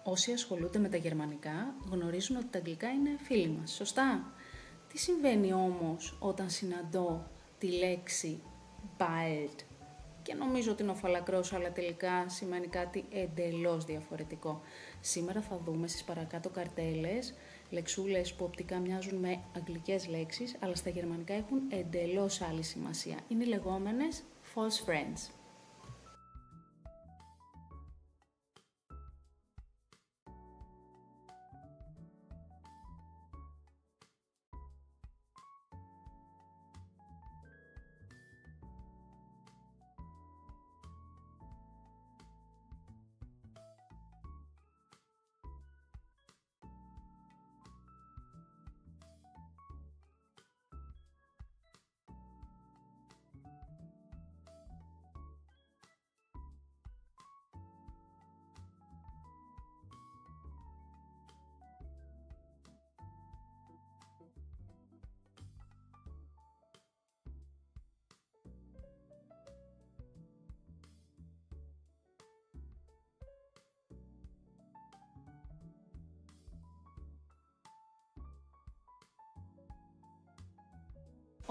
Όσοι ασχολούνται με τα γερμανικά γνωρίζουν ότι τα αγγλικά είναι φίλοι μας, σωστά? Τι συμβαίνει όμως όταν συναντώ τη λέξη bald και νομίζω ότι είναι ο φαλακρός, αλλά τελικά σημαίνει κάτι εντελώς διαφορετικό? Σήμερα θα δούμε στις παρακάτω καρτέλες λεξούλες που οπτικά μοιάζουν με αγγλικές λέξεις, αλλά στα γερμανικά έχουν εντελώς άλλη σημασία. Είναι οι λεγόμενες false friends.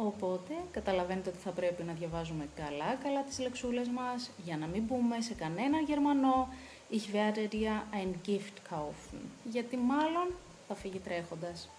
Οπότε, καταλαβαίνετε ότι θα πρέπει να διαβάζουμε καλά τις λεξούλες μας, για να μην πούμε σε κανένα Γερμανό «Ich werde dir ein Gift kaufen», γιατί μάλλον θα φύγει τρέχοντας.